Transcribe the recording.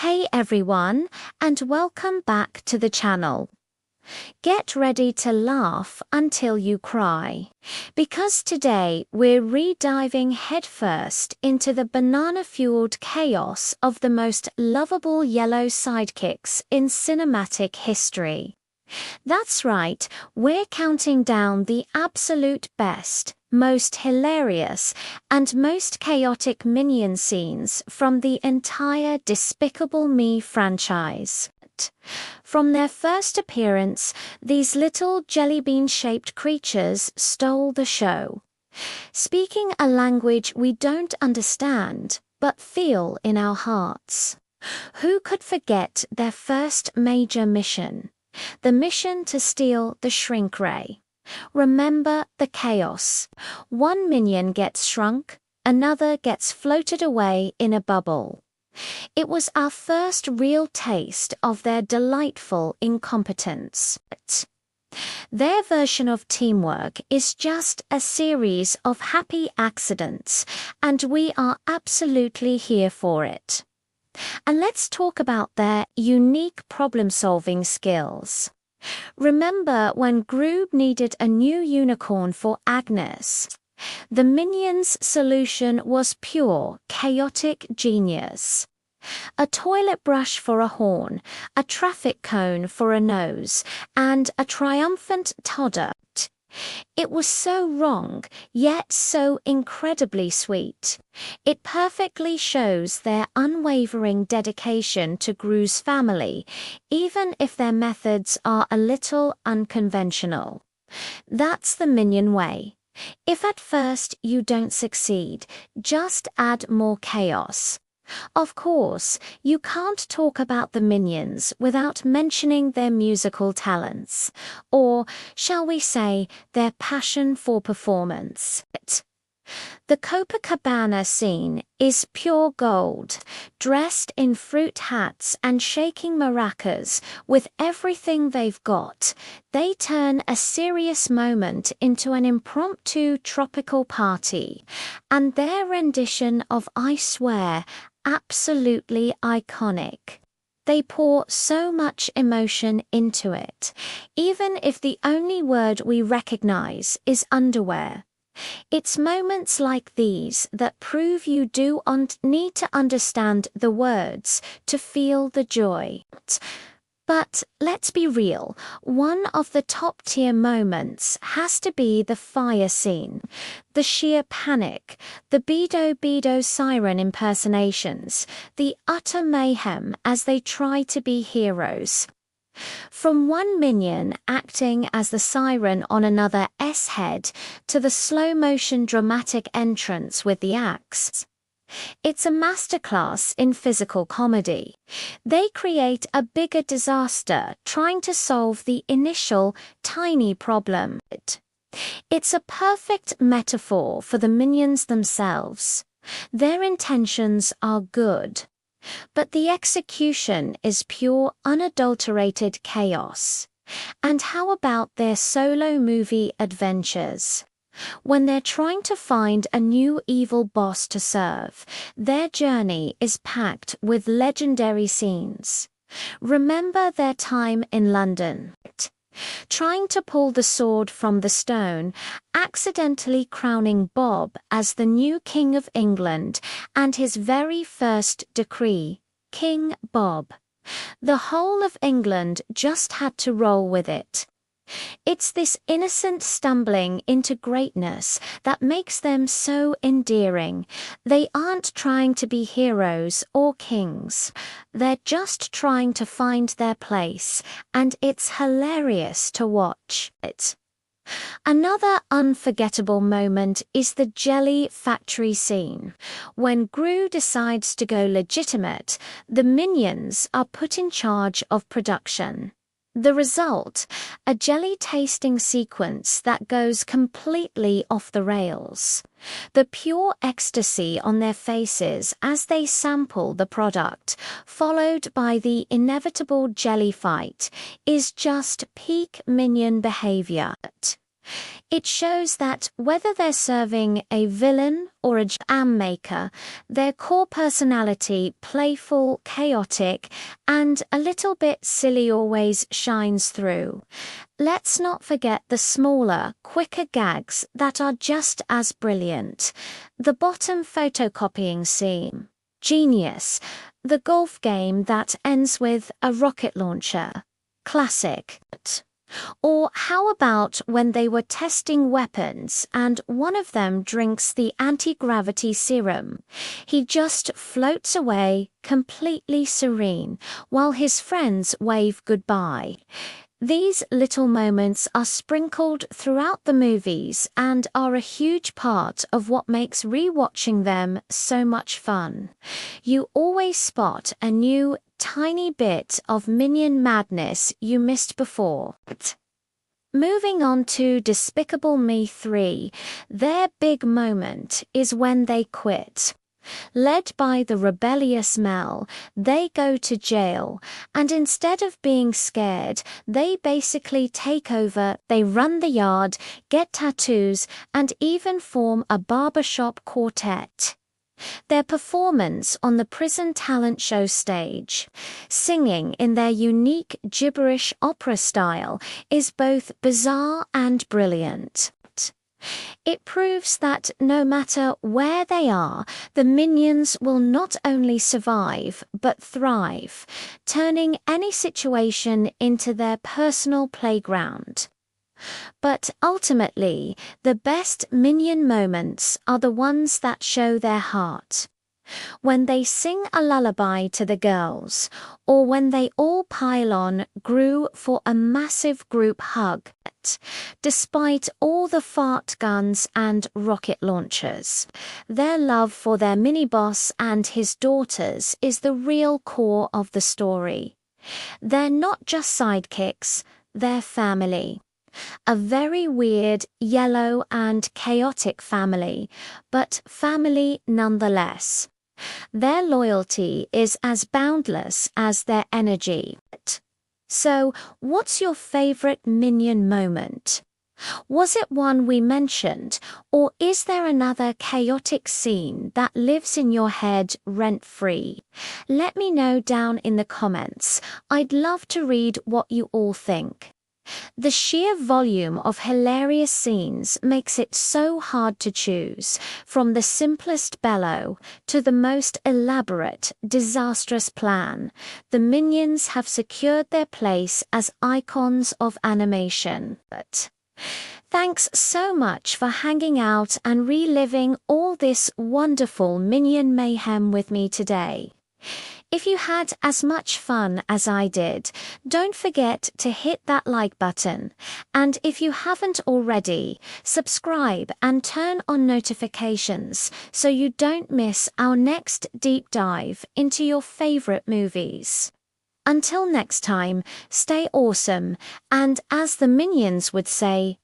Hey everyone, and welcome back to the channel. Get ready to laugh until you cry, because today we're re-diving headfirst into the banana-fueled chaos of the most lovable yellow sidekicks in cinematic history. That's right, we're counting down the absolute best, most hilarious, and most chaotic minion scenes from the entire Despicable Me franchise. From their first appearance, these little jelly-bean-shaped creatures stole the show. Speaking a language we don't understand, but feel in our hearts. Who could forget their first major mission? The mission to steal the shrink ray. Remember the chaos. One minion gets shrunk, another gets floated away in a bubble. It was our first real taste of their delightful incompetence. Their version of teamwork is just a series of happy accidents, and we are absolutely here for it. And let's talk about their unique problem-solving skills. Remember when Gru needed a new unicorn for Agnes? The minions' solution was pure, chaotic genius. A toilet brush for a horn, a traffic cone for a nose, and a triumphant todder. It was so wrong, yet so incredibly sweet. It perfectly shows their unwavering dedication to Gru's family, even if their methods are a little unconventional. That's the minion way. If at first you don't succeed, just add more chaos. Of course, you can't talk about the minions without mentioning their musical talents, or, shall we say, their passion for performance. The Copacabana scene is pure gold, dressed in fruit hats and shaking maracas with everything they've got. They turn a serious moment into an impromptu tropical party, and their rendition of I Swear, absolutely iconic. They pour so much emotion into it, even if the only word we recognize is underwear. It's moments like these that prove you do need to understand the words to feel the joy. But let's be real, one of the top-tier moments has to be the fire scene. The sheer panic, the Bedo siren impersonations, the utter mayhem as they try to be heroes. From one minion acting as the siren on another S-head to the slow-motion dramatic entrance with the axe. It's a masterclass in physical comedy. They create a bigger disaster trying to solve the initial, tiny problem. It's a perfect metaphor for the minions themselves. Their intentions are good, but the execution is pure, unadulterated chaos. And how about their solo movie adventures? When they're trying to find a new evil boss to serve, their journey is packed with legendary scenes. Remember their time in London, trying to pull the sword from the stone, accidentally crowning Bob as the new King of England, and his very first decree, King Bob. The whole of England just had to roll with it. It's this innocent stumbling into greatness that makes them so endearing. They aren't trying to be heroes or kings. They're just trying to find their place, and it's hilarious to watch it. Another unforgettable moment is the jelly factory scene. When Gru decides to go legitimate, the minions are put in charge of production. The result, a jelly-tasting sequence that goes completely off the rails. The pure ecstasy on their faces as they sample the product, followed by the inevitable jelly fight, is just peak minion behavior. It shows that whether they're serving a villain or a jam maker, their core personality, playful, chaotic, and a little bit silly, always shines through. Let's not forget the smaller, quicker gags that are just as brilliant. The bottom photocopying scene. Genius. The golf game that ends with a rocket launcher. Classic. Or how about when they were testing weapons and one of them drinks the anti-gravity serum? He just floats away, completely serene, while his friends wave goodbye. These little moments are sprinkled throughout the movies and are a huge part of what makes rewatching them so much fun. You always spot a new, tiny bit of minion madness you missed before. Moving on to Despicable Me 3, their big moment is when they quit. Led by the rebellious Mel, they go to jail, and instead of being scared, they basically take over. They run the yard, get tattoos, and even form a barbershop quartet. Their performance on the prison talent show stage, singing in their unique gibberish opera style, is both bizarre and brilliant. It proves that no matter where they are, the minions will not only survive but thrive, turning any situation into their personal playground. But ultimately, the best minion moments are the ones that show their heart. When they sing a lullaby to the girls, or when they all pile on Gru for a massive group hug, despite all the fart guns and rocket launchers. Their love for their mini-boss and his daughters is the real core of the story. They're not just sidekicks, they're family. A very weird, yellow and chaotic family, but family nonetheless. Their loyalty is as boundless as their energy. So, what's your favorite minion moment? Was it one we mentioned, or is there another chaotic scene that lives in your head rent-free? Let me know down in the comments. I'd love to read what you all think. The sheer volume of hilarious scenes makes it so hard to choose, from the simplest bellow to the most elaborate, disastrous plan. The minions have secured their place as icons of animation. Thanks so much for hanging out and reliving all this wonderful minion mayhem with me today. If you had as much fun as I did, don't forget to hit that like button. And if you haven't already, subscribe and turn on notifications so you don't miss our next deep dive into your favorite movies. Until next time, stay awesome, and as the minions would say,